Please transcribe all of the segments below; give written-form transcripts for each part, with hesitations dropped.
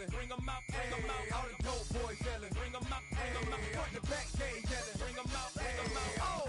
yelling. Bring them out, bring them out. All the dope boys yelling. Bring them out, bring them out. Front the back gate yelling. Bring them out, bring them out. Oh!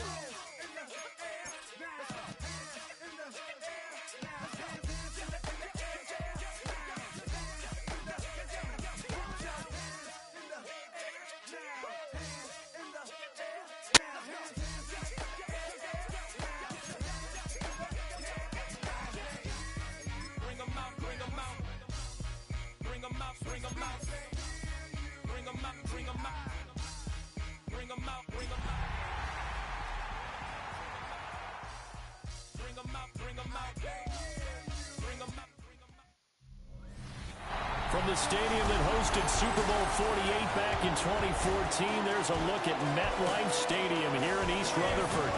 From the stadium that hosted Super Bowl 48 back in 2014, there's a look at MetLife Stadium here in East Rutherford.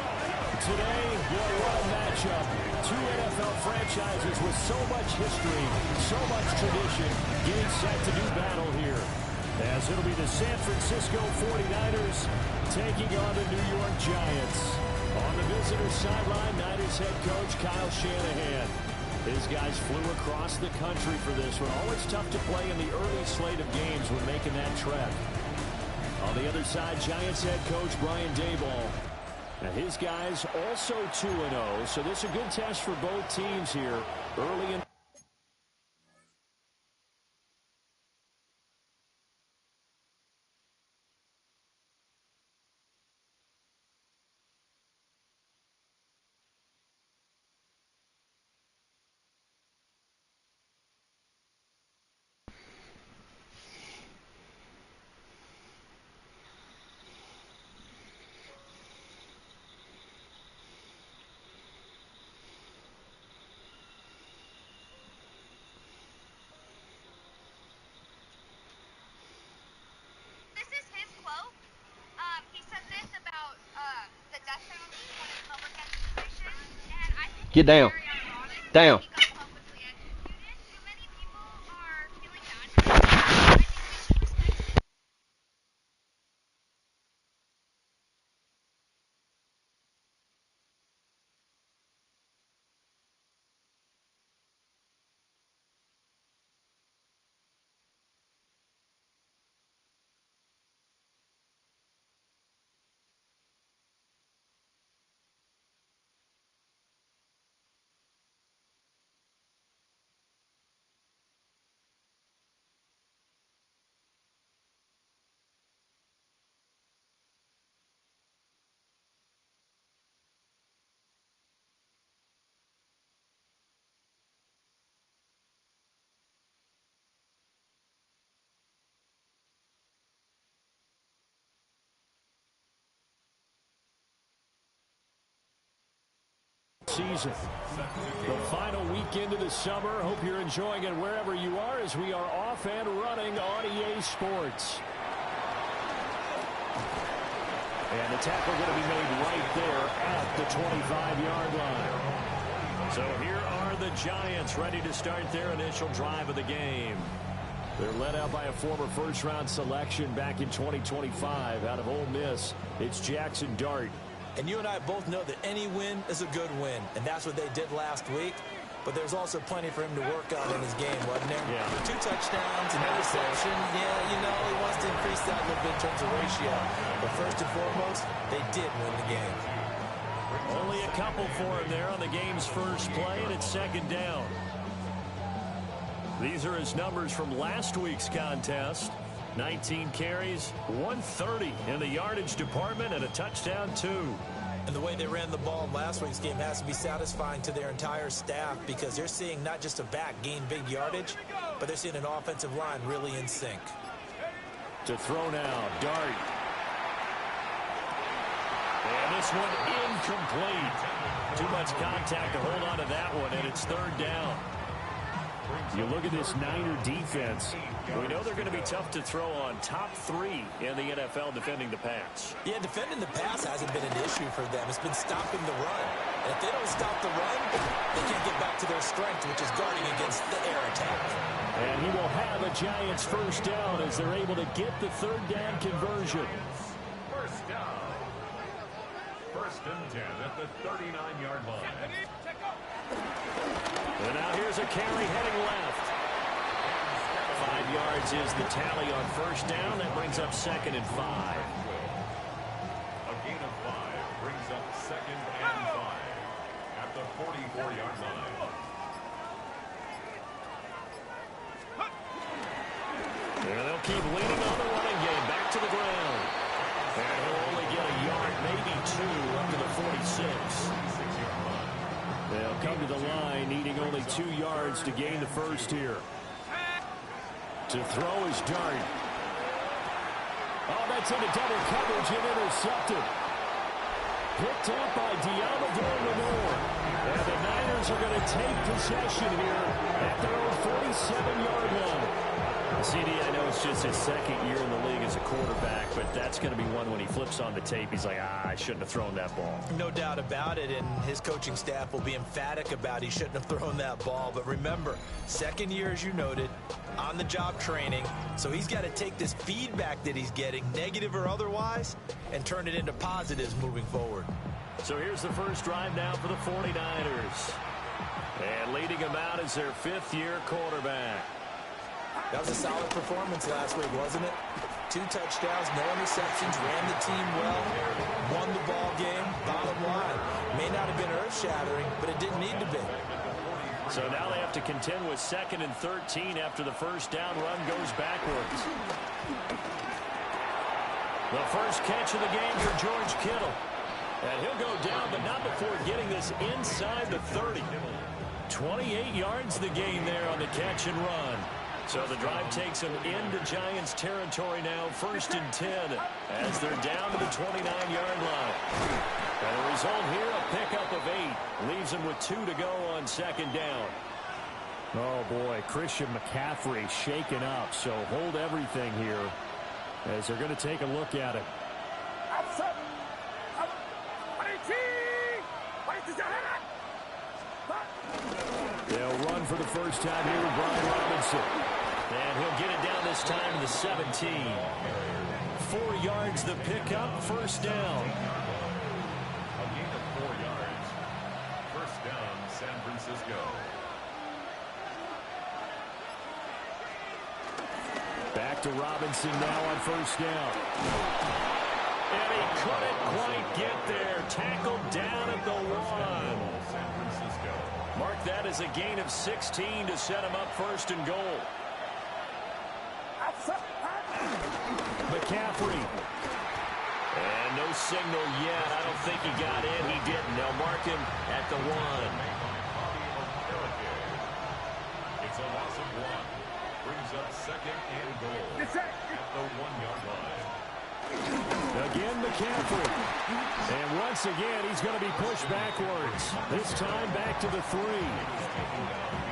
Today, what a matchup. Two NFL franchises with so much history, so much tradition, getting set to do battle here. As it'll be the San Francisco 49ers taking on the New York Giants. On the visitor sideline, Niners head coach Kyle Shanahan. His guys flew across the country for this one. Always tough to play in the early slate of games when making that trek. On the other side, Giants head coach Brian Daboll. Now his guys also 2-0, so this is a good test for both teams here early in. Get down. Down. Season. The final weekend of the summer. Hope you're enjoying it wherever you are as we are off and running on EA Sports. And the tackle going to be made right there at the 25-yard line. So here are the Giants ready to start their initial drive of the game. They're led out by a former first-round selection back in 2025 out of Ole Miss. It's Jackson Dart. And you and I both know that any win is a good win, and that's what they did last week. But there's also plenty for him to work on in his game, wasn't there? Yeah. 2 touchdowns and interception. Yeah, you know, he wants to increase that a little bit in terms of ratio. But first and foremost, they did win the game. Only a couple for him there on the game's first play, and it's second down. These are his numbers from last week's contest. 19 carries, 130 in the yardage department, and a touchdown, 2. And the way they ran the ball in last week's game has to be satisfying to their entire staff because they're seeing not just a back gain big yardage, but they're seeing an offensive line really in sync. To throw now, Dart. And this one incomplete. Too much contact to hold on to that one, and it's third down. You look at this Niner defense. We know they're going to be tough to throw on. Top 3 in the NFL defending the pass. Yeah, defending the pass hasn't been an issue for them. It's been stopping the run. And if they don't stop the run, they can't get back to their strength, which is guarding against the air attack. And he will have a Giants first down as they're able to get the third down conversion. First down. First and 10 at the 39-yard line. And now here's a carry heading left. 5 yards yards is the tally on first down. That brings up 2nd and 5. A gain of 5 brings up 2nd and 5 at the 44-yard line. And they'll keep leaning on the running game. Back to the ground. And he'll only get a yard, maybe 2, up to the 46. They'll come to the line, needing only 2 yards to gain the first here. To throw is Dart. Oh, that's into double coverage and intercepted. Picked up by Diamador Lenore. And the Niners are going to take possession here at their own 47-yard line. CD, I know it's just his 2nd year in the league as a quarterback, but that's going to be one when he flips on the tape. He's like, I shouldn't have thrown that ball. No doubt about it, and his coaching staff will be emphatic about he shouldn't have thrown that ball. But remember, 2nd year, as you noted, on-the-job training, so he's got to take this feedback that he's getting, negative or otherwise, and turn it into positives moving forward. So here's the first drive now for the 49ers. And leading him out is their 5th-year quarterback. That was a solid performance last week, wasn't it? 2 touchdowns, no interceptions, ran the team well, won the ball game. Bottom line, may not have been earth-shattering, but it didn't need to be. So now they have to contend with 2nd and 13 after the first down run goes backwards. The first catch of the game for George Kittle. And he'll go down, but not before getting this inside the 30. 28 yards the gain there on the catch and run. So the drive takes them into Giants territory now, 1st and 10, as they're down to the 29-yard line. And the result here, a pickup of 8. Leaves them with 2 to go on 2nd down. Oh, boy, Christian McCaffrey shaken up, so hold everything here as they're going to take a look at it. They'll run for the first time here with Brian Robinson. And he'll get it down this time to the 17. 4 yards the pickup, 1st down. A gain of 4 yards. 1st down, San Francisco. Back to Robinson now on 1st down. And he couldn't quite get there. Tackled down at the 1. San Francisco. Mark that as a gain of 16 to set him up 1st and goal. McCaffrey. And no signal yet. I don't think he got in. He didn't. They'll mark him at the 1. It's a loss of 1. Brings up 2nd and goal at the 1-yard line. Again, McCaffrey. And once again, he's going to be pushed backwards. This time back to the 3.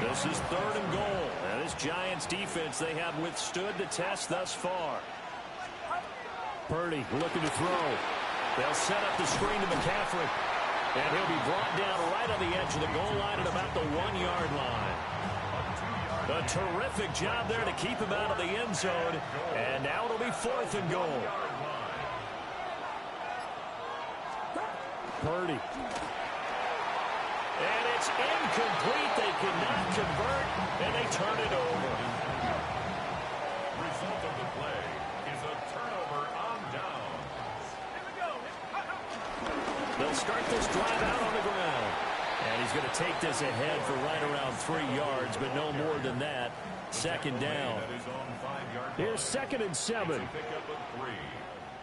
This is 3rd and goal. And this Giants defense, they have withstood the test thus far. Purdy looking to throw. They'll set up the screen to McCaffrey. And he'll be brought down right on the edge of the goal line at about the 1-yard line. A terrific job there to keep him out of the end zone. And now it'll be 4th and goal. Purdy. And it's incomplete. They cannot convert, and they turn it over. Result of the play is a turnover on downs. They'll start this drive out on the ground. And he's going to take this ahead for right around 3 yards, but no more than that. 2nd down. Here's 2nd and 7. Pickup of 3.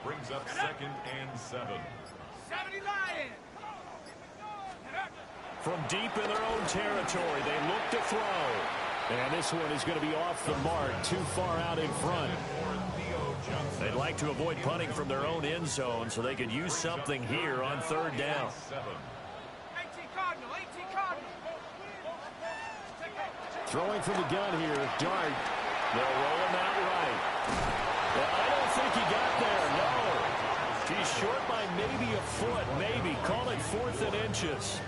Brings up 2nd and 7. 70 Lions! From deep in their own territory, they look to throw. And this one is going to be off the mark, too far out in front. They'd like to avoid punting from their own end zone so they could use something here on 3rd down. 18 Cardinal, 18 Cardinal. Throwing from the gun here, Dart. They'll roll him out right. I don't think he got there, no. He's short by maybe a foot, maybe. Call it 4th and inches.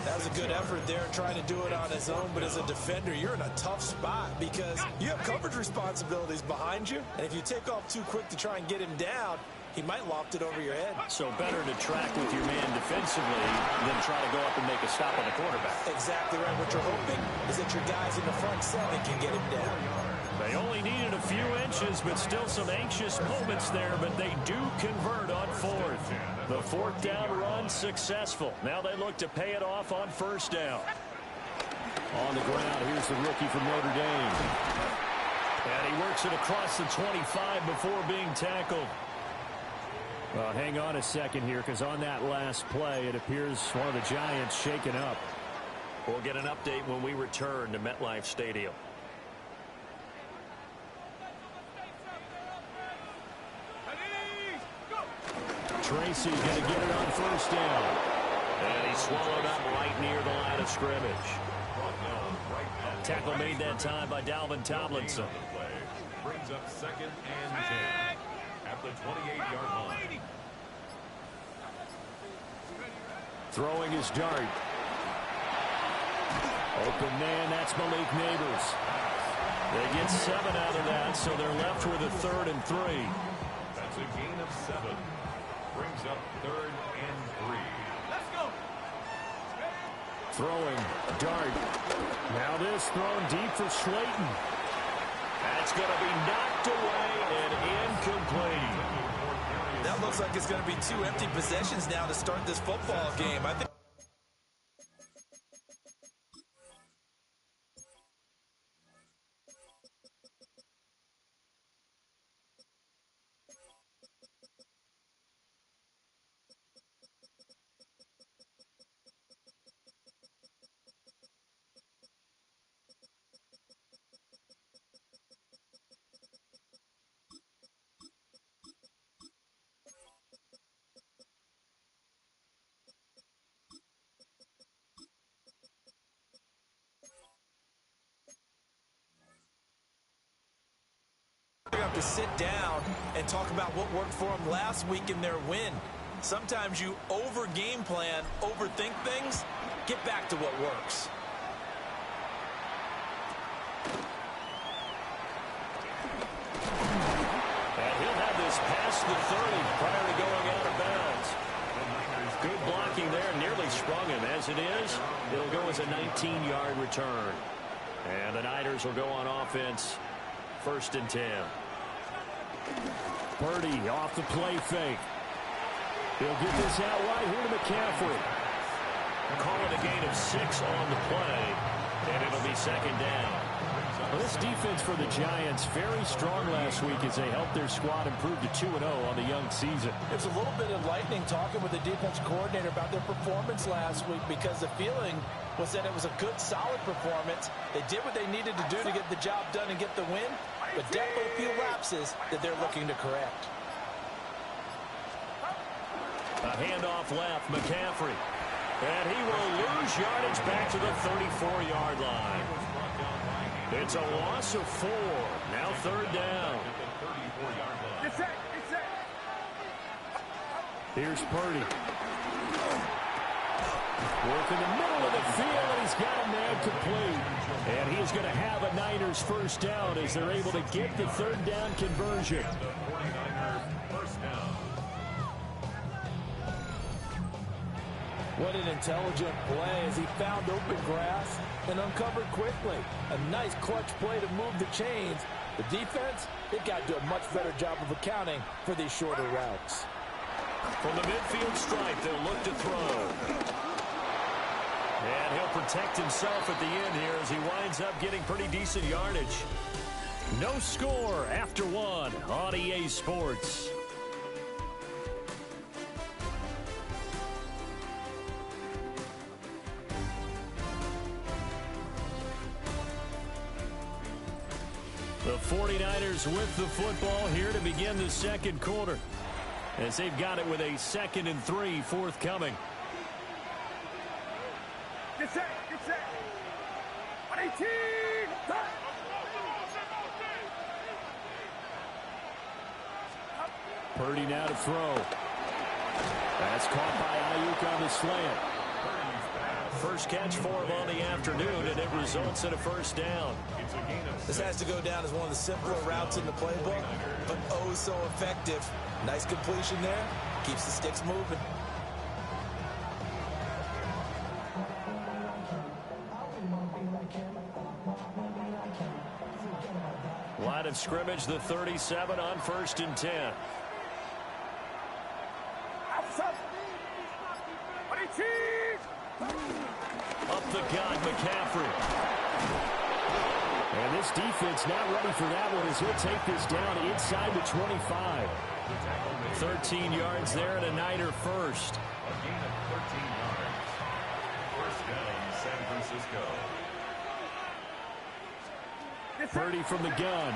That was a good effort there, trying to do it on his own, but as a defender, you're in a tough spot because you have coverage responsibilities behind you, and if you take off too quick to try and get him down, he might loft it over your head. So better to track with your man defensively than try to go up and make a stop on the quarterback. Exactly right. What you're hoping is that your guys in the front 7 can get him down. They only needed a few inches, but still some anxious moments there, but they do convert on fourth. The fourth down run successful. Now they look to pay it off on first down. On the ground, here's the rookie from Notre Dame. And he works it across the 25 before being tackled. Well, hang on a second here, because on that last play, it appears one of the Giants shaken up. We'll get an update when we return to MetLife Stadium. Tracy's going to get it on first down. And he swallowed up right near the line of scrimmage. Tackle made that time by Dalvin Tomlinson. Brings up second and 10 at the 28-yard line. Throwing his dart. Open man, that's Malik Neighbors. They get 7 out of that, so they're left with a 3rd and 3. That's a gain of 7. Brings up 3rd and 3. Let's go. Throwing, dart. Now this thrown deep for Slayton. That's going to be knocked away and incomplete. That looks like it's going to be 2 empty possessions now to start this football game. I think have to sit down and talk about what worked for them last week in their win. Sometimes you over-game plan, overthink things. Get back to what works. And he'll have this past the 30 prior to going out of bounds. Good blocking there, nearly sprung him. As it is, it'll go as a 19-yard return. And the Niners will go on offense, 1st and 10. Purdy off the play fake. He'll get this out wide here to McCaffrey. Calling a gain of 6 on the play, and it'll be 2nd down. Well, this defense for the Giants very strong last week as they helped their squad improve to 2-0 on the young season. It's a little bit enlightening talking with the defense coordinator about their performance last week, because the feeling was that it was a good, solid performance. They did what they needed to do to get the job done and get the win, but definitely a few lapses that they're looking to correct. A handoff left, McCaffrey. And he will lose yardage back to the 34-yard line. It's a loss of 4. Now 3rd down. Here's Purdy. Working the middle of the field, and he's got a man complete. And he is going to have a Niners 1st down as they're able to get the 3rd down conversion. What an intelligent play as he found open grass and uncovered quickly. A nice clutch play to move the chains. The defense, they've got to do a much better job of accounting for these shorter routes. From the midfield stripe, they'll look to throw. And he'll protect himself at the end here as he winds up getting pretty decent yardage. No score after 1 on EA Sports. The 49ers with the football here to begin the 2nd quarter, as they've got it with a 2nd and 3 forthcoming. Get set, get set. 118. Purdy now to throw. That's caught by Ayuk on the slant. First catch for him on the afternoon, and it results in a 1st down. This has to go down as one of the simpler routes in the playbook, but oh so effective. Nice completion there. Keeps the sticks moving. Line of scrimmage, the 37 on 1st and 10. Up the gun, McCaffrey. And this defense not ready for that one as he'll take this down inside the 25. 13 yards there and a Niner first. A gain of 13 yards. First down, San Francisco. Purdy from the gun.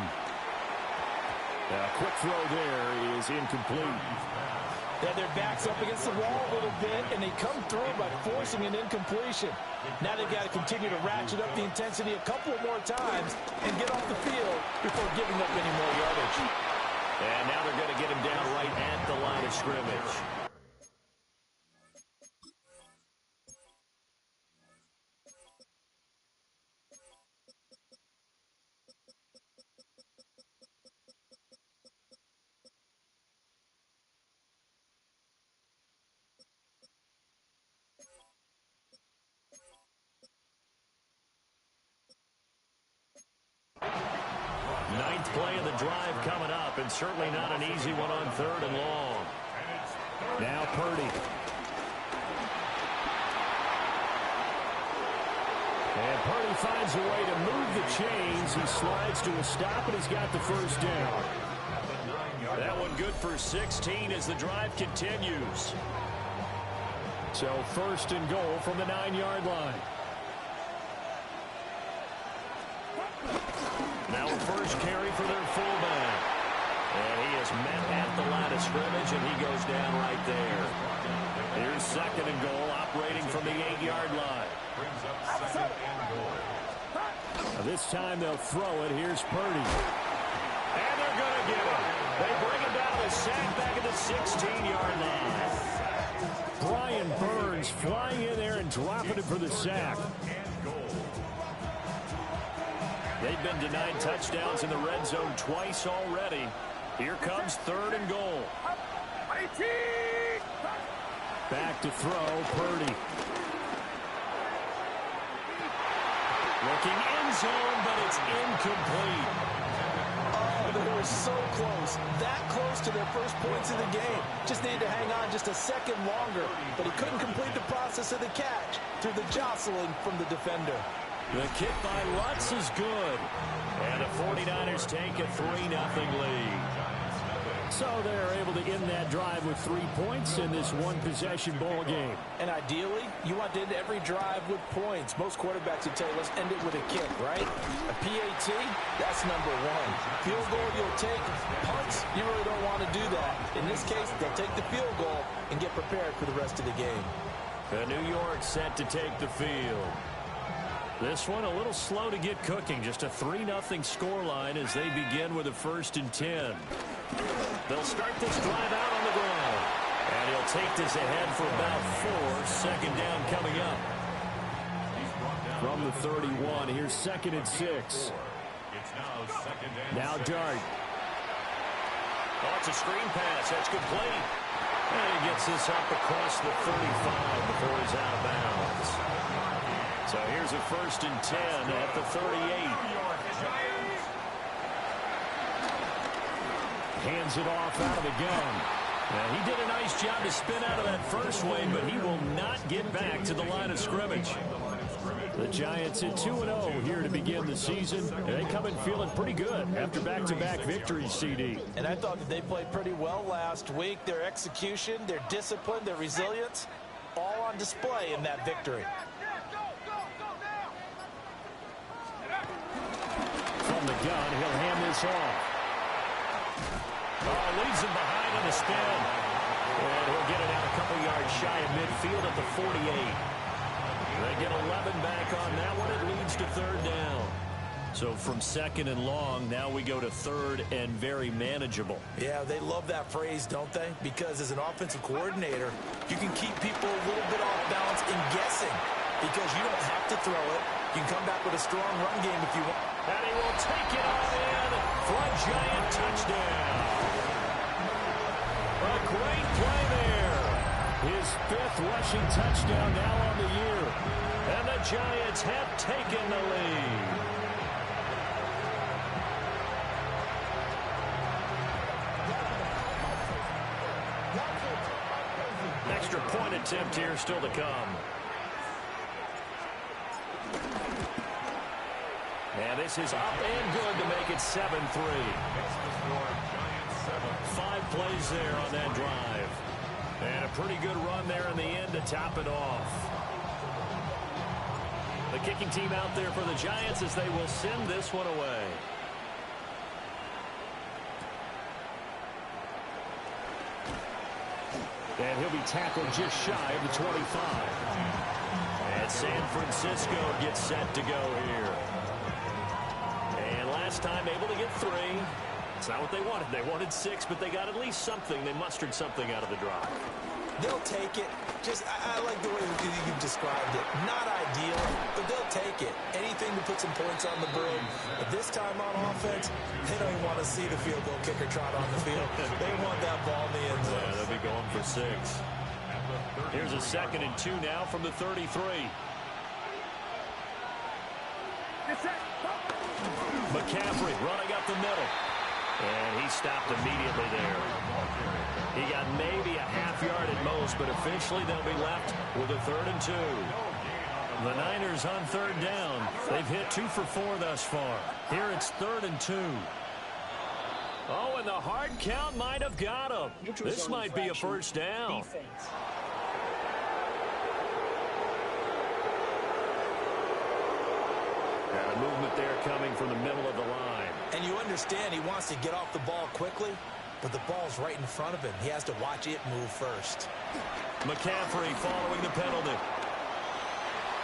A quick throw there is incomplete. Yeah, their back's up against the wall a little bit, and they come through by forcing an incompletion. Now they've got to continue to ratchet up the intensity a couple of more times and get off the field before giving up any more yardage. And now they're going to get him down right at the line of scrimmage. Ninth play of the drive coming up, and certainly not an easy one on 3rd and long. Now Purdy. And Purdy finds a way to move the chains. He slides to a stop, and he's got the first down. That one good for 16 as the drive continues. So 1st and goal from the 9-yard line. Now the first carry for their fullback. And he is met at the line of scrimmage, and he goes down right there. Here's 2nd and goal, operating from the 8-yard line. Brings up 2nd and goal. Now this time they'll throw it. Here's Purdy. And they're going to get him. They bring him down to sack back at the 16-yard line. Brian Burns flying in there and dropping it for the sack. They've been denied touchdowns in the red zone twice already. Here comes 3rd and goal. Back to throw, Purdy. Looking end zone, but it's incomplete. Oh, they were so close. That close to their first points in the game. Just needed to hang on just a second longer, but he couldn't complete the process of the catch through the jostling from the defender. The kick by Lutz is good. And the 49ers take a 3-0 lead. So they're able to end that drive with 3 points in this one-possession ball game. And ideally, you want to end every drive with points. Most quarterbacks would tell you, let's end it with a kick, right? A PAT, that's number 1. Field goal you'll take. Punts, you really don't want to do that. In this case, they'll take the field goal and get prepared for the rest of the game. The New York set to take the field. This one a little slow to get cooking. Just a 3-0 scoreline as they begin with a 1st and 10. They'll start this drive out on the ground. And he'll take this ahead for about 4. 2nd down coming up. From the 31, here's 2nd and 6. It's now 2nd and Now 6. Dart. Oh, it's a screen pass. That's complete. And he gets this up across the 35 before he's out of bounds. So here's a 1st and 10 at the 38. Hands it off out of the gun. Now, he did a nice job to spin out of that first wave, but he will not get back to the line of scrimmage. The Giants at 2-0 here to begin the season. They come in feeling pretty good after back-to-back victories, CD. And I thought that they played pretty well last week. Their execution, their discipline, their resilience, all on display in that victory. From the gun, he'll hand this off. Oh, leaves him behind on the spin. And he'll get it out a couple yards shy of midfield at the 48. They get 11 back on that one. It leads to 3rd down. So from 2nd and long, now we go to 3rd and very manageable. Yeah, they love that phrase, don't they? Because as an offensive coordinator, you can keep people a little bit off balance and guessing because you don't have to throw it. You can come back with a strong run game if you want. And he will take it on in for a Giant touchdown. A great play there. His 5th rushing touchdown now on the year. And the Giants have taken the lead. Two-point attempt here still to come. And this is up and good to make it 7-3. 5 plays there on that drive. And a pretty good run there in the end to top it off. The kicking team out there for the Giants as they will send this one away. And he'll be tackled just shy of the 25. And San Francisco gets set to go here. And last time able to get 3. It's not what they wanted. They wanted 6, but they got at least something. They mustered something out of the drive. They'll take it. I like the way you described it. Not ideal, but they'll take it. Anything to put some points on the board. But this time on offense, they don't even want to see the field goal kicker trot on the field. They want that ball in the end zone. Yeah, they'll be going for 6. Here's a 2nd and 2 now from the 33. McCaffrey running up the middle. And he stopped immediately there. He got maybe a half yard at most, but officially they'll be left with a 3rd and 2. The Niners on 3rd down. They've hit 2 for 4 thus far. Here it's 3rd and 2. Oh, and the hard count might have got him. This might be a first down. And a movement there coming from the middle of the line. And you understand he wants to get off the ball quickly, but the ball's right in front of him. He has to watch it move first. McCaffrey following the penalty.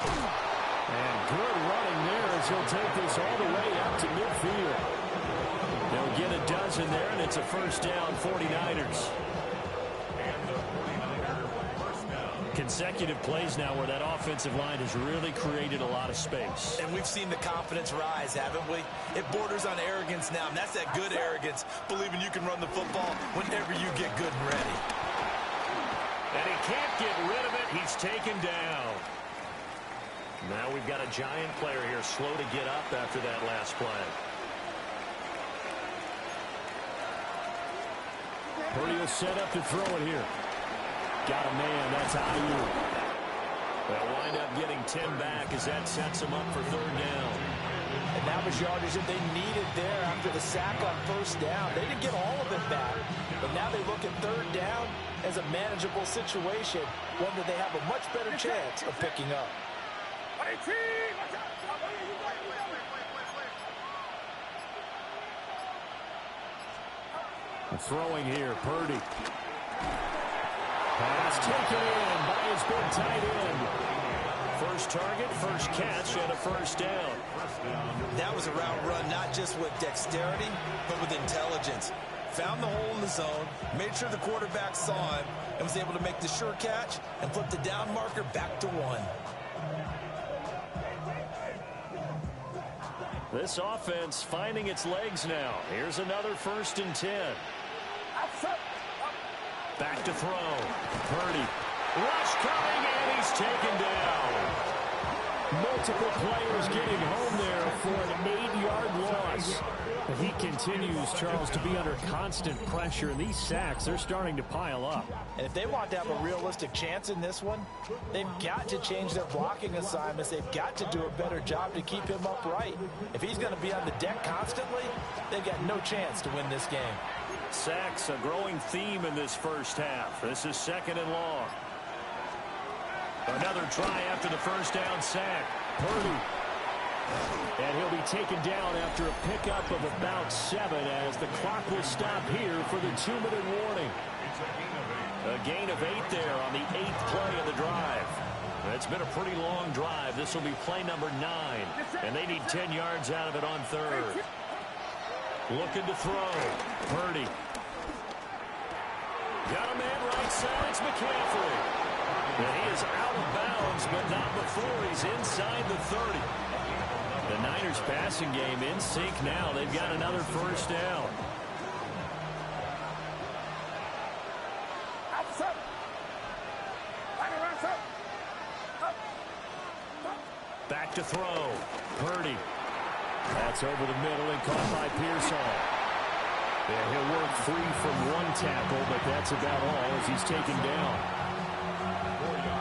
And good running there as he'll take this all the way out to midfield. They'll get a dozen there, and it's a first down, 49ers. Consecutive plays now where that offensive line has really created a lot of space. And we've seen the confidence rise, haven't we? It borders on arrogance now, and that's that good arrogance, believing you can run the football whenever you get good and ready. And he can't get rid of it. He's taken down. Now we've got a Giant player here slow to get up after that last play. Purdy will set up to throw it here. Got a man. That's Ayuk. They'll wind up getting 10 back as that sets them up for 3rd down. And that was yardage that they needed there after the sack on 1st down. They didn't get all of it back, but now they look at 3rd down as a manageable situation, one that they have a much better chance of picking up. Throwing here, Purdy. Pass taken in by his big tight end. First target, first catch, and a first down. That was a route run, not just with dexterity, but with intelligence. Found the hole in the zone, made sure the quarterback saw him, and was able to make the sure catch and flip the down marker back to 1. This offense finding its legs now. Here's another 1st and 10. Back to throw. Purdy. Rush coming, and he's taken down. Multiple players getting home there for an 8-yard loss. But he continues, Charles, to be under constant pressure, and these sacks, they're starting to pile up. And if they want to have a realistic chance in this one, they've got to change their blocking assignments. They've got to do a better job to keep him upright. If he's going to be on the deck constantly, they've got no chance to win this game. Sacks, a growing theme in this first half. This is 2nd and long. Another try after the first down sack. Purdy. And he'll be taken down after a pickup of about 7 as the clock will stop here for the 2-minute warning. A gain of 8 there on the 8th play of the drive. It's been a pretty long drive. This will be play number 9. And they need 10 yards out of it on 3rd. Looking to throw. Purdy. Got a man right side. It's McCaffrey. And he is out of bounds, but not before he's inside the 30. The Niners passing game in sync now. They've got another first down. Back to throw. Purdy. That's over the middle and caught by Pearsall. And he'll work free from 1 tackle, but that's about all as he's taken down.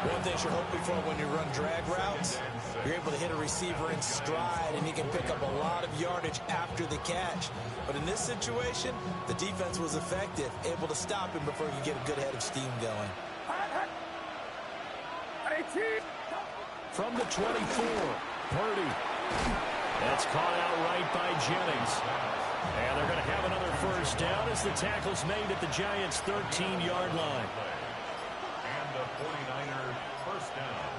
One thing you're hoping for when you run drag routes, you're able to hit a receiver in stride, and he can pick up a lot of yardage after the catch. But in this situation, the defense was effective, able to stop him before he could get a good head of steam going. From the 24, Purdy. That's caught out right by Jennings. And they're going to have another first down as the tackle's made at the Giants' 13-yard line. And the 49ers first down.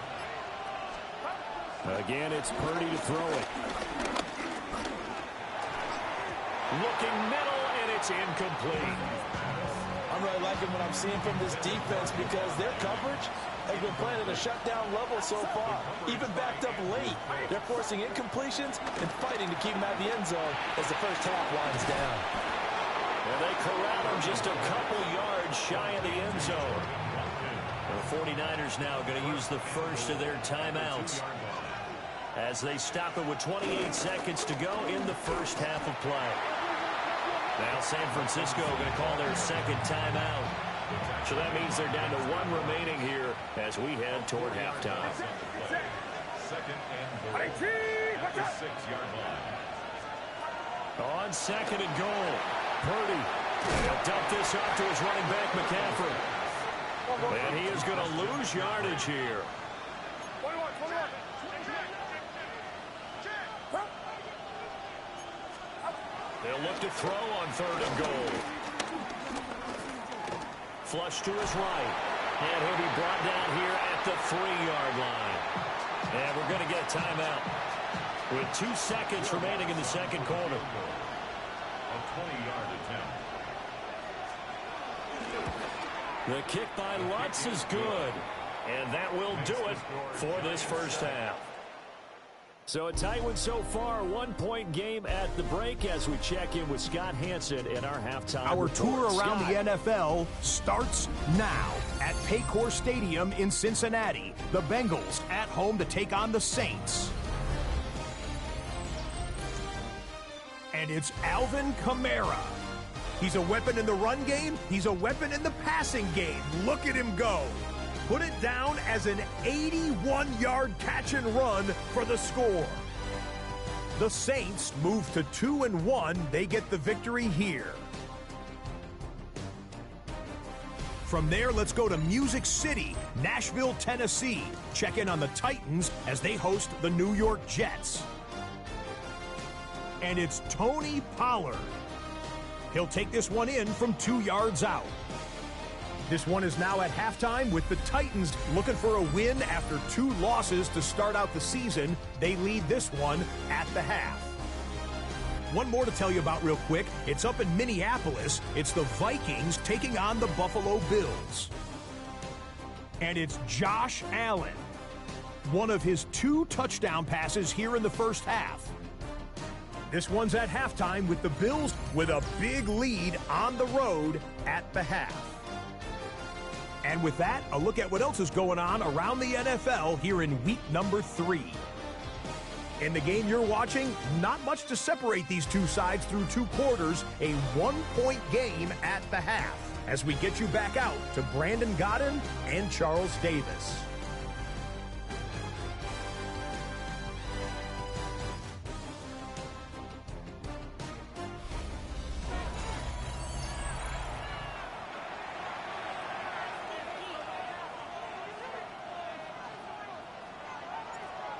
Again, it's Purdy to throw it. Looking middle, and it's incomplete. I'm really liking what I'm seeing from this defense because their coverage has been playing at a shutdown level so far. Even backed up late, they're forcing incompletions and fighting to keep them out of the end zone as the first half winds down. And they corral him just a couple yards shy of the end zone. The 49ers now going to use the first of their timeouts as they stop it with 28 seconds to go in the first half of play. Now San Francisco going to call their second timeout. So that means they're down to one remaining here as we head toward halftime. Second and goal at the 6-yard line. On second and goal, Purdy. He'll dump this off to his running back, McCaffrey. And he is going to lose yardage here. They'll look to throw on third and goal. Flush to his right. And he'll be brought down here at the 3-yard line. And we're going to get a timeout with 2 seconds remaining in the second quarter. A 20-yard attempt. The kick by Lutz is good. And that will do it for this first half. So a tight one so far, 1-point game at the break as we check in with Scott Hansen in our halftime Our report. tour around Scott. the NFL starts now at Paycor Stadium in Cincinnati. The Bengals at home to take on the Saints. And it's Alvin Kamara. He's a weapon in the run game. He's a weapon in the passing game. Look at him go. Put it down as an 81-yard catch and run for the score. The Saints move to 2-1. They get the victory here. From there, let's go to Music City, Nashville, Tennessee. Check in on the Titans as they host the New York Jets. And it's Tony Pollard. He'll take this one in from 2 yards out. This one is now at halftime with the Titans looking for a win after 2 losses to start out the season. They lead this one at the half. One more to tell you about real quick. It's up in Minneapolis. It's the Vikings taking on the Buffalo Bills. And it's Josh Allen. One of his 2 touchdown passes here in the first half. This one's at halftime with the Bills with a big lead on the road at the half. And with that, a look at what else is going on around the NFL here in week number 3. In the game you're watching, not much to separate these two sides through 2 quarters, a 1-point game at the half. As we get you back out to Brandon Godden and Charles Davis.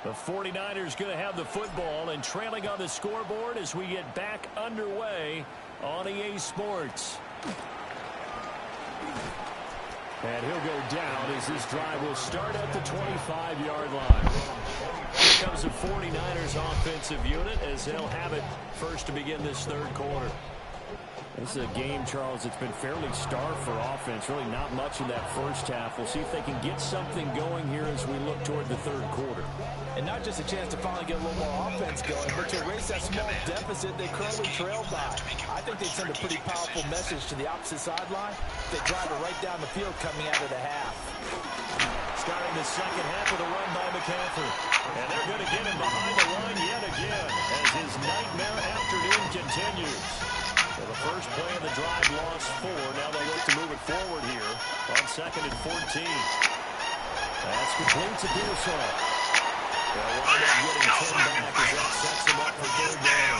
The 49ers going to have the football and trailing on the scoreboard as we get back underway on EA Sports. And he'll go down as this drive will start at the 25-yard line. Here comes the 49ers offensive unit as they'll have it first to begin this third quarter. This is a game, Charles, that's been fairly starved for offense. Really not much in that first half. We'll see if they can get something going here as we look toward the third quarter. And not just a chance to finally get a little more offense going, but to erase that small deficit they currently trail by. I think they'd send a pretty powerful message to the opposite sideline. They drive it right down the field coming out of the half. Starting the second half with a run by McCaffrey. And they're going to get him behind the line yet again as his nightmare afternoon continues. So the first play of the drive lost 4. Now they'll look to move it forward here on 2nd and 14. That's complete to Pearsall. They'll wind up getting 10 back as that sets him up for third down.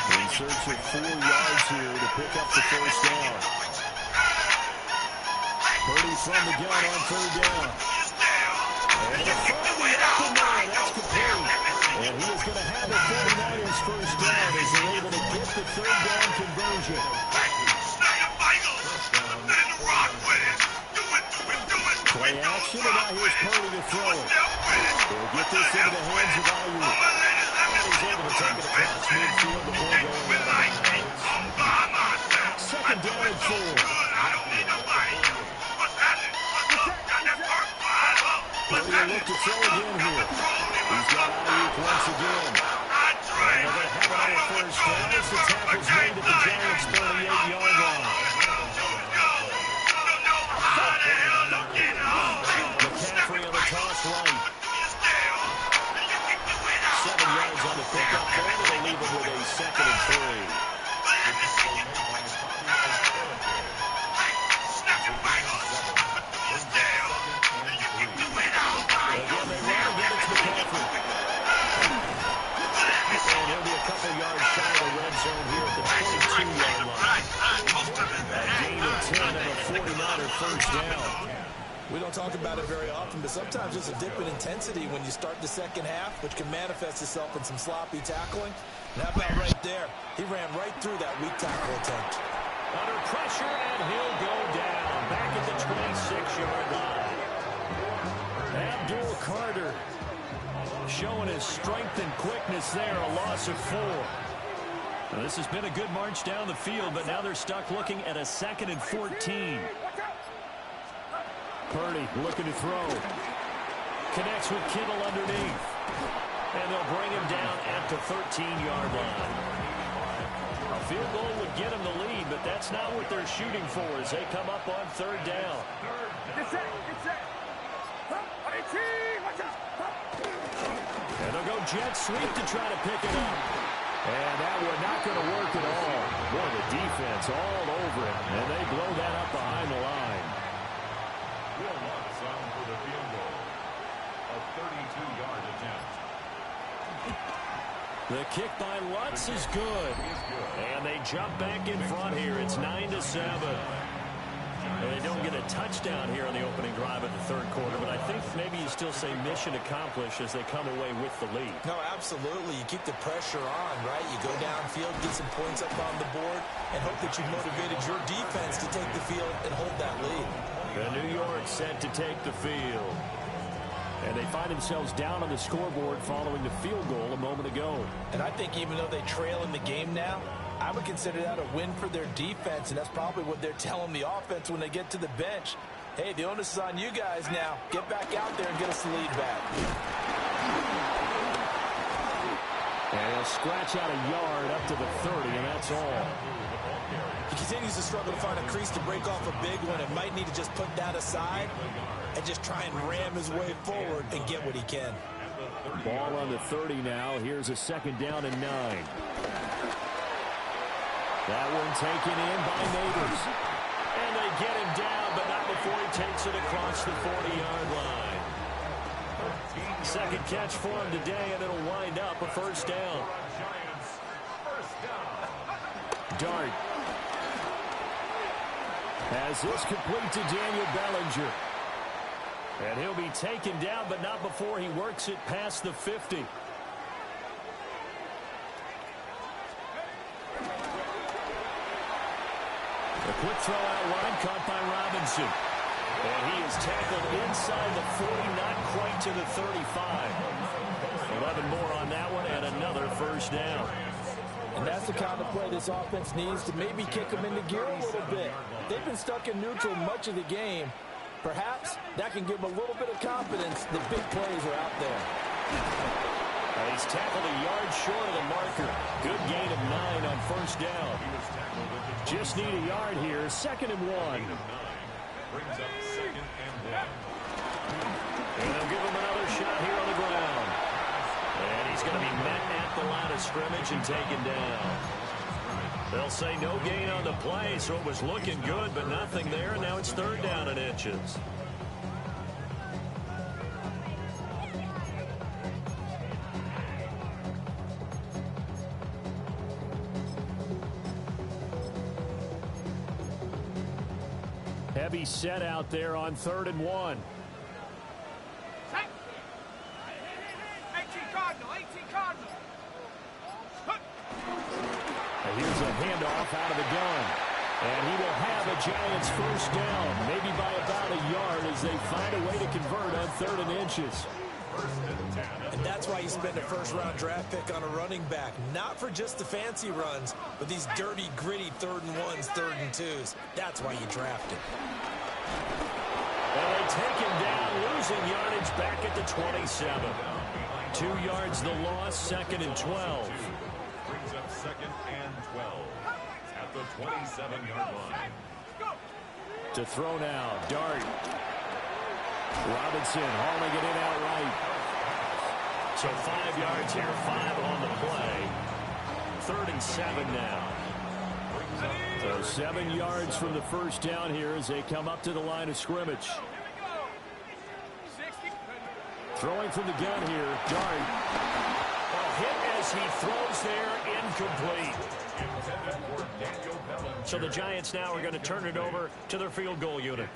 In search of 4 yards here to pick up the first down. Purdy from the gun on third down. And he'll find the open man. That's complete. And he is going to have the 49ers first down as they're able to get the third down conversion. Play action, and now here's Purdy to throw it. They'll get this into the hands of Ayuk. He's able to take it across midfield before going out of bounds. Second down and 4. Purdy will look to throw again here. He's got Ayuk once again. And they're going to have another first down as the tackle's made at the Giants' 38-yard line. McCaffrey on the toss right. 7 yards on the pickup there. They'll leave him with a 2nd and 3. Again, they run again. It's McCaffrey. And he'll be a couple yards shy of the red zone here at the 22-yard line. A gain of 10 and a 49er first down. We don't talk about it very often, but sometimes there's a dip in intensity when you start the second half, which can manifest itself in some sloppy tackling. And how about right there? He ran right through that weak tackle attempt. Under pressure, and he'll go down. Back at the 26-yard line. Abdul Carter showing his strength and quickness there. A loss of 4. Now, this has been a good march down the field, but now they're stuck looking at a 2nd and 14. Purdy looking to throw. Connects with Kittle underneath. And they'll bring him down at the 13-yard line. A field goal would get him the lead, but that's not what they're shooting for as they come up on third down. And they'll go jet sweep to try to pick it up. And that one not going to work at all. Boy, the defense all over it. And they blow that up behind the line. For the field goal. A 32-yard attempt. The kick by Lutz is good. And they jump back in front here. It's 9-7. And they don't get a touchdown here on the opening drive of the third quarter, but I think maybe you still say mission accomplished as they come away with the lead. No, absolutely. You keep the pressure on, right? You go downfield, get some points up on the board, and hope that you've motivated your defense to take the field and hold that lead. The New York set to take the field. And they find themselves down on the scoreboard following the field goal a moment ago. And I think even though they trail in the game now, I would consider that a win for their defense, and that's probably what they're telling the offense when they get to the bench. Hey, the onus is on you guys now. Get back out there and get us the lead back. And he'll scratch out a yard up to the 30, and that's all. He continues to struggle to find a crease to break off a big one and might need to just put that aside and just try and ram his way forward and get what he can. Ball on the 30 now. Here's a 2nd down and 9. That one taken in by Neighbors. And they get him down, but not before he takes it across the 40-yard line. Second catch for him today, and it'll wind up a first down. Dart has this complete to Daniel Bellinger. And he'll be taken down, but not before he works it past the 50. A quick throw out wide, caught by Robinson. And he is tackled inside the 40, not quite to the 35. 11 more on that one, and another first down. And that's the kind of play this offense needs to maybe kick them into gear a little bit. They've been stuck in neutral much of the game. Perhaps that can give them a little bit of confidence. The big plays are out there. He's tackled a yard short of the marker. Good gain of 9 on first down. Just need a yard here. 2nd and 1. Brings up 2nd and 1. And they'll give him another shot here on the ground. And he's going to be met at the line of scrimmage and taken down. They'll say no gain on the play, so it was looking good, but nothing there, and now it's third down and inches. Heavy set out there on 3rd and 1. 18 Cardinal, 18 Cardinal. And here's a handoff out of the gun. And he will have a Giants first down, maybe by about a yard as they find a way to convert on 3rd and inches. And that's why you spend a first-round draft pick on a running back. Not for just the fancy runs, but these dirty, gritty 3rd and 1s, 3rd and 2s. That's why you draft him. And they take him down, losing yardage back at the 27. 2 yards the loss, 2nd and 12. Brings up 2nd and 12 at the 27-yard line. To throw now, Dart. Robinson hauling it in outright. So 5 yards here, 5 on the play. 3rd and 7 now. So 7 yards from the first down here as they come up to the line of scrimmage. Throwing from the gun here, Dart. A hit as he throws there, incomplete. So the Giants now are going to turn it over to their field goal unit.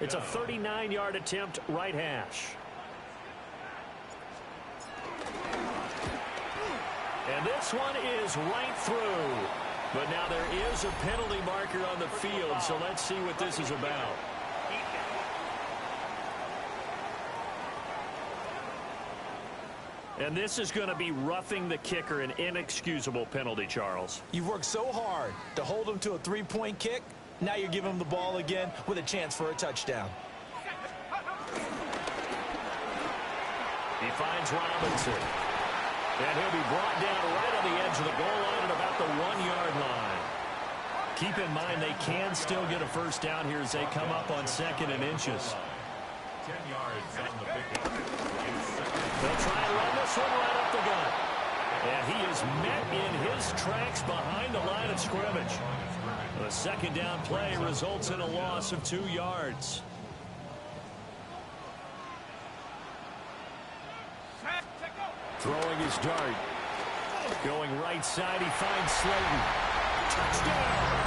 It's a 39-yard attempt, right hash. And this one is right through. But now there is a penalty marker on the field, so let's see what this is about. And this is going to be roughing the kicker, an inexcusable penalty, Charles. You've worked so hard to hold him to a 3-point kick. Now you're giving him the ball again with a chance for a touchdown. He finds Robinson. And he'll be brought down right on the edge of the goal line at about the 1-yard line. Keep in mind they can still get a first down here as they come up on 2nd and inches. 10 yards on the pickup. They'll try and run this one right up the gut. And he is met in his tracks behind the line of scrimmage. The 2nd down play results in a loss of 2 yards. Throwing his Dart. Going right side, he finds Slayton. Touchdown!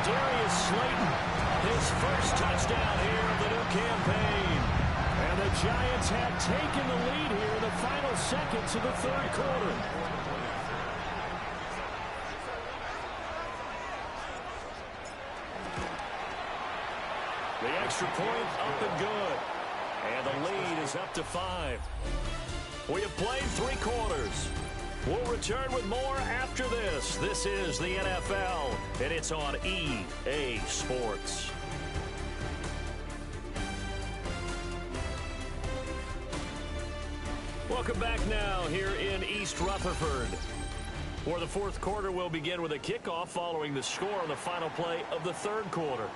Darius Slayton, his first touchdown here of the new campaign. And the Giants have taken the lead here in the final seconds of the 3rd quarter. The extra point up and good. And the lead is up to 5. We have played 3 quarters. We'll return with more after this. This is the NFL, and it's on EA Sports. Welcome back now here in East Rutherford, where the 4th quarter will begin with a kickoff following the score on the final play of the 3rd quarter.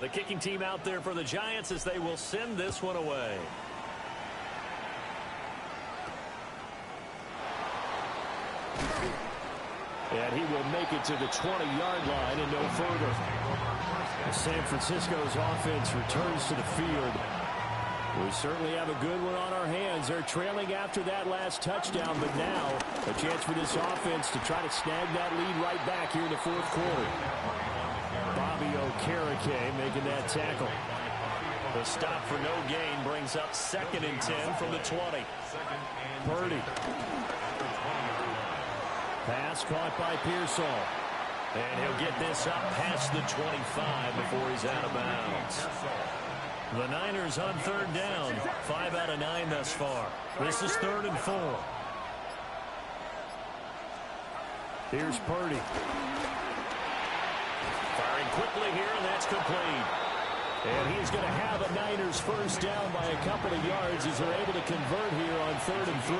The kicking team out there for the Giants as they will send this one away. And he will make it to the 20-yard line and no further. San Francisco's offense returns to the field. We certainly have a good one on our hands. They're trailing after that last touchdown, but now a chance for this offense to try to snag that lead right back here in the 4th quarter. Bobby Okereke making that tackle. The stop for no gain brings up 2nd and 10 from the 20. Purdy. Pass caught by Pearsall. And he'll get this up past the 25 before he's out of bounds. The Niners on 3rd down. 5 out of 9 thus far. This is 3rd and 4. Here's Purdy. Firing quickly here, and that's complete. And he's going to have a Niners first down by a couple of yards as they're able to convert here on 3rd and 3.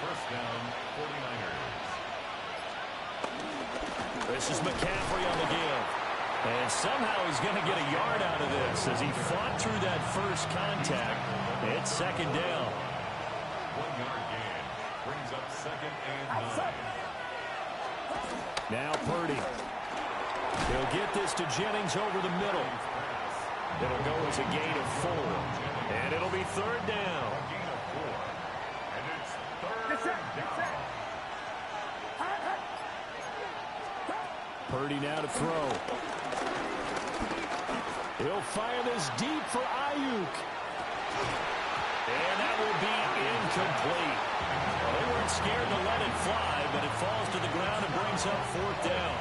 First down, 49ers. This is McCaffrey on the give. And somehow he's going to get a yard out of this as he fought through that first contact. It's 2nd down. 1 yard gain. Brings Brings up 2nd and 9. Now Purdy. He'll get this to Jennings over the middle. It'll go as a gain of 4. And it'll be 3rd down. A gain of 4. And it's 3rd down. Purdy now to throw. He'll fire this deep for Ayuk. And that will be incomplete. Well, they weren't scared to let it fly, but it falls to the ground and brings up 4th down.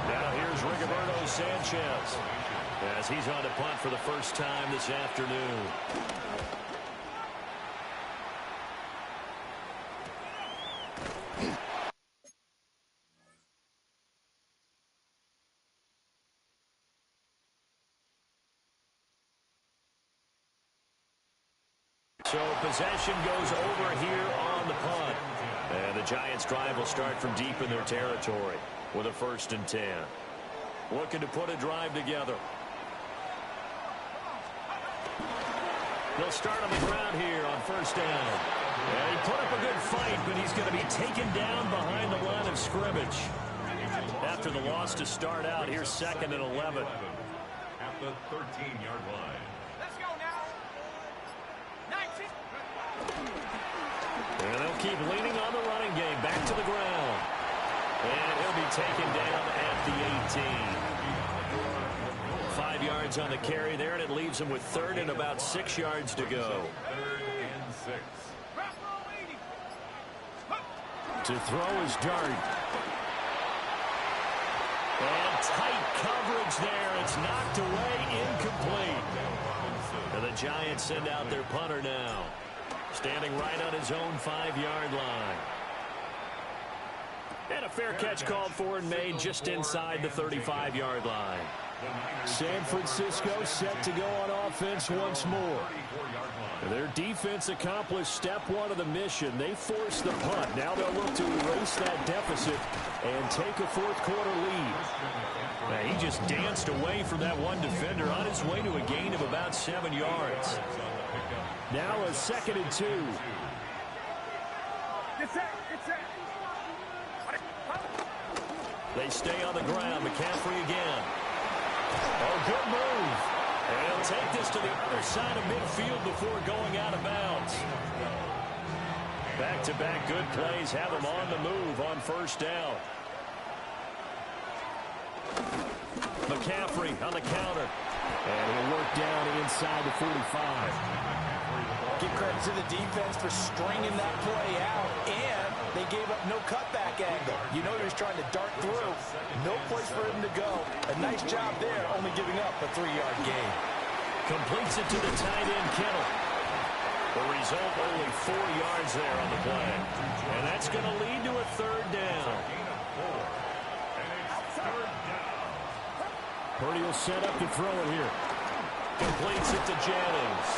Now here's Rigoberto Sanchez as he's on to punt for the first time this afternoon. So possession goes over here on the punt. And the Giants' drive will start from deep in their territory with a 1st and 10. Looking to put a drive together. They'll start on the ground here on 1st down. And he put up a good fight, but he's going to be taken down behind the line of scrimmage. After the loss to start out, here's 2nd and 11. At the 13-yard line. Let's go now. 19. And they'll keep leaning on the running game. Back to the ground. And he'll be taken down at the 18. 5 yards on the carry there, and it leaves him with 3rd and about 6 yards to go. 3rd and 6. To throw is Dart. And tight coverage there. It's knocked away, incomplete. And the Giants send out their punter now. Standing right on his own 5-yard line. And a fair catch called for and made just inside the 35-yard line. San Francisco set to go on offense once more. Their defense accomplished step 1 of the mission. They forced the punt. Now they'll look to erase that deficit and take a 4th quarter lead. Now, he just danced away from that one defender on his way to a gain of about 7 yards. Now a 2nd and 2. They stay on the ground. McCaffrey again. Oh, good move. And he'll take this to the other side of midfield before going out of bounds. Back-to-back good plays have him on the move on 1st down. McCaffrey on the counter. And he'll work down inside the 45. Give credit to the defense for stringing that play out, and they gave up no cutback angle. You know he was trying to dart through. No place for him to go. A nice job there, only giving up a 3-yard gain. Completes it to the tight end, Kittle. The result, only 4 yards there on the play. And that's going to lead to a 3rd down. Purdy will set up to throw it here. Completes it to Jennings.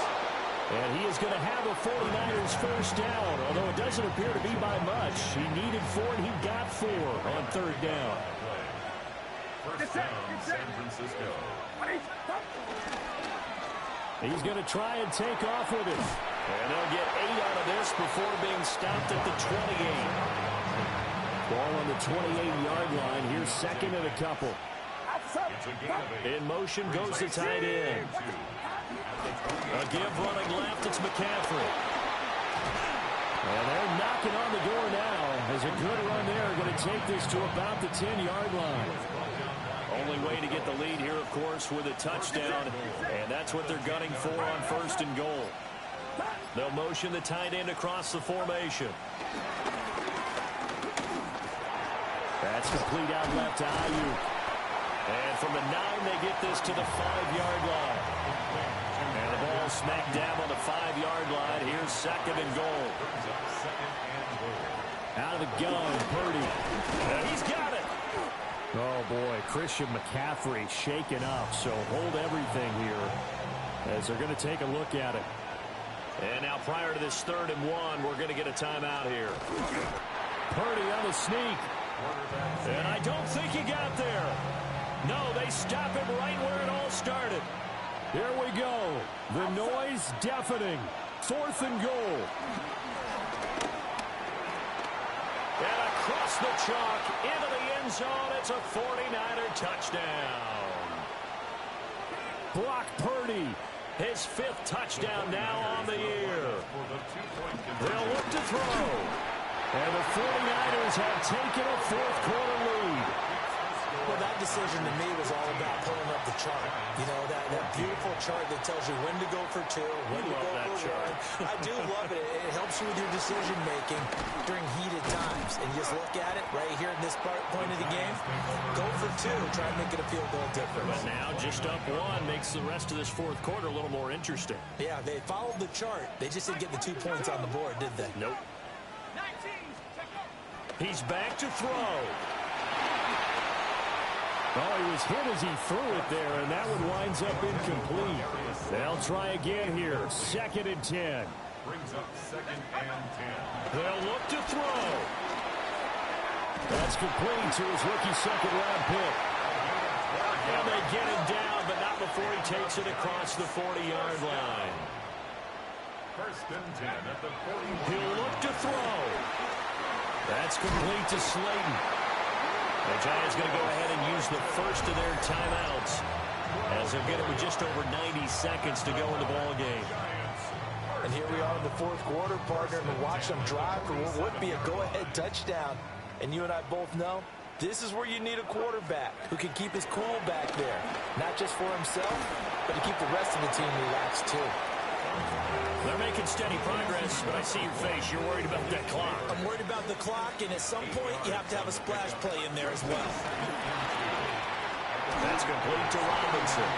And he is going to have a 49ers 1st down, although it doesn't appear to be by much. He needed 4, and he got 4 on 3rd down. 1st down, San Francisco. He's going to try and take off with it. And they'll get 8 out of this before being stopped at the 28. Ball on the 28-yard line. Here's 2nd and a couple. In motion goes the tight end. A give running left, it's McCaffrey. And they're knocking on the door now. As a good run there, going to take this to about the 10-yard line. Only way to get the lead here, of course, with a touchdown. And that's what they're gunning for on 1st and goal. They'll motion the tight end across the formation. That's complete out left to Ayuk. And from the 9, they get this to the 5-yard line. And the ball smack dab on the 5-yard line. Here's 2nd and goal. Out of the gun, Purdy. And he's got it. Oh, boy, Christian McCaffrey shaken up. So hold everything here as they're going to take a look at it. And now prior to this 3rd and 1, we're going to get a timeout here. Purdy on the sneak. And I don't think he got there. No, they stop him right where it all started. Here we go. The noise deafening. 4th and goal. And across the chalk, into the end zone, it's a 49er touchdown. Brock Purdy, his 5th touchdown now on the year. They'll look to throw. And the 49ers have taken a 4th quarter lead. Well, that decision to me was all about pulling up the chart. You know, that beautiful chart that tells you when to go for 2, when to go for 1. I do love it. It helps you with your decision-making during heated times. And you just look at it right here in this point of the game. Go for 2. Try and make it a field goal difference. But now just up 1 makes the rest of this 4th quarter a little more interesting. Yeah, they followed the chart. They just didn't get the 2 points on the board, did they? Nope. He's back to throw. Oh, he was hit as he threw it there, and that one winds up incomplete. They'll try again here. 2nd and 10. Brings up 2nd and 10. They'll look to throw. That's complete to his rookie 2nd-round pick. And they get him down, but not before he takes it across the 40-yard line. 1st and 10 at the 41. He'll look to throw. That's complete to Slayton. The Giants going to go ahead and use the first of their timeouts as they'll get it with just over 90 seconds to go in the ball game. And here we are in the 4th quarter, partner, and watch them drive for what would be a go-ahead touchdown. And you and I both know this is where you need a quarterback who can keep his cool back there, not just for himself, but to keep the rest of the team relaxed too. They're making steady progress, but I see your face. You're worried about that clock. I'm worried about the clock, and at some point, you have to have a splash play in there as well. That's complete to Robinson.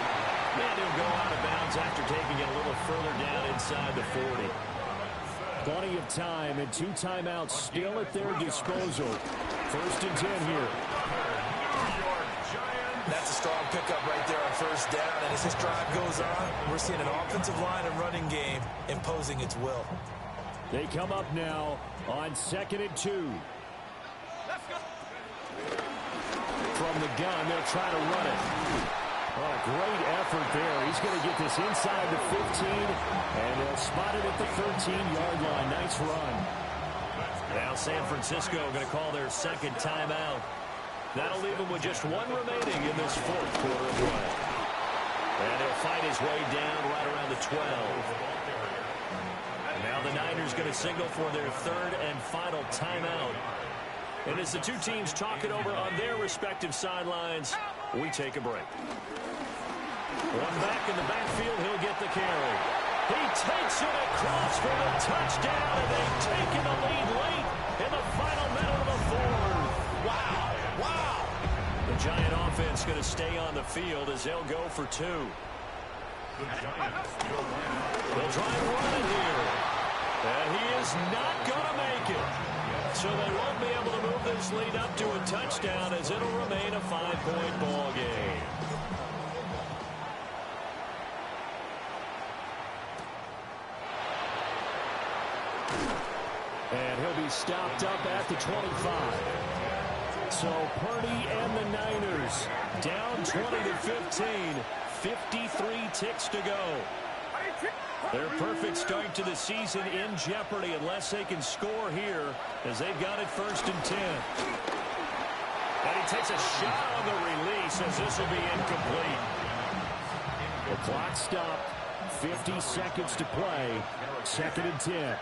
And he'll go out of bounds after taking it a little further down inside the 40. Plenty of time and 2 timeouts still at their disposal. 1st and 10 here. That's a strong pickup right there on 1st down. And as this drive goes on, we're seeing an offensive line and running game imposing its will. They come up now on 2nd and 2. From the gun, they'll try to run it. Oh, great effort there. He's going to get this inside the 15, and they'll spot it at the 13-yard line. Nice run. Now San Francisco going to call their 2nd timeout. That'll leave him with just 1 remaining in this 4th quarter of play. And he'll fight his way down right around the 12. And now the Niners going to signal for their 3rd and final timeout. And as the 2 teams talk it over on their respective sidelines, we take a break. One back in the backfield, he'll get the carry. He takes it across for the touchdown, and they've taken the lead late in the final minute of the 4th. Wow. Wow! The Giant offense going to stay on the field as they'll go for 2. The Giants They'll try and run it here. And he is not going to make it. So they won't be able to move this lead up to a touchdown as it'll remain a 5-point ball game. And he'll be stopped up at the 25. So Purdy and the Niners down 20-15, 53 ticks to go. Their perfect start to the season in jeopardy unless they can score here as they've got it 1st and 10. And he takes a shot on the release as this will be incomplete. The clock stopped, 50 seconds to play, 2nd and 10.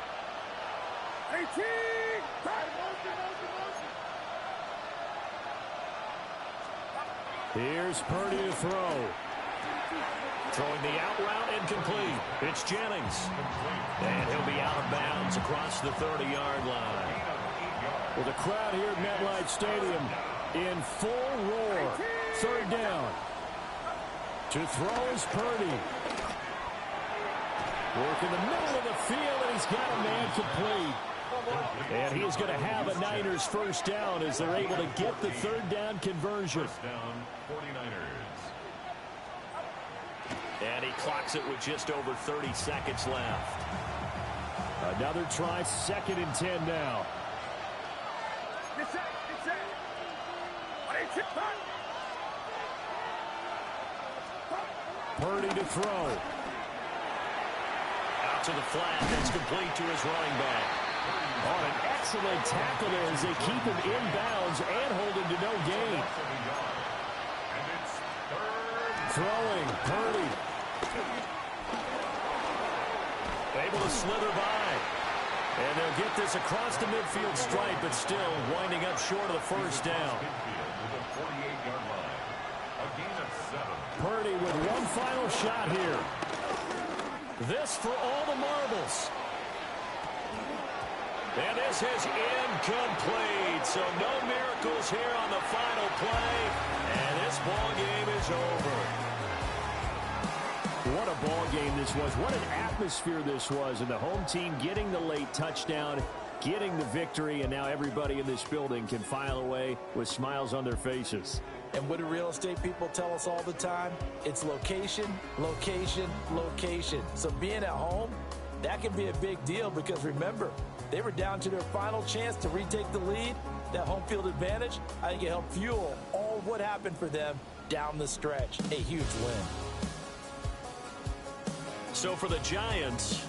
Here's Purdy to throw. Throwing the out route incomplete. It's Jennings. And he'll be out of bounds across the 30-yard line. With the crowd here at MetLife Stadium in full roar. 3rd down. To throw is Purdy. Work in the middle of the field, and he's got a man complete. And he is going to have a Niners 1st down as they're able to get the 3rd down conversion. 1st down, 49ers. And he clocks it with just over 30 seconds left. Another try, 2nd and 10 now. Purdy to throw. Out to the flat, that's complete to his running back. On an excellent tackle there as they keep him inbounds and hold him to no gain. Throwing, Purdy. Able to slither by. And they'll get this across the midfield stripe, but still winding up short of the first down. Purdy with one final shot here. This for all the marbles. And this is incomplete. So no miracles here on the final play. And this ball game is over. What a ball game this was. What an atmosphere this was. And the home team getting the late touchdown, getting the victory, and now everybody in this building can file away with smiles on their faces. And what do real estate people tell us all the time? It's location, location, location. So being at home, that can be a big deal because remember, they were down to their final chance to retake the lead. That home field advantage, I think it helped fuel all of what happened for them down the stretch. A huge win. So for the Giants,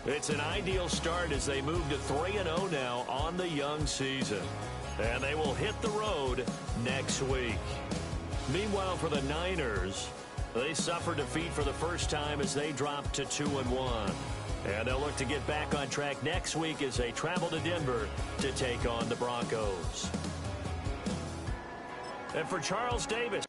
it's an ideal start as they move to 3-0 now on the young season. And they will hit the road next week. Meanwhile, for the Niners, they suffered defeat for the first time as they dropped to 2-1. And they'll look to get back on track next week as they travel to Denver to take on the Broncos. And for Charles Davis.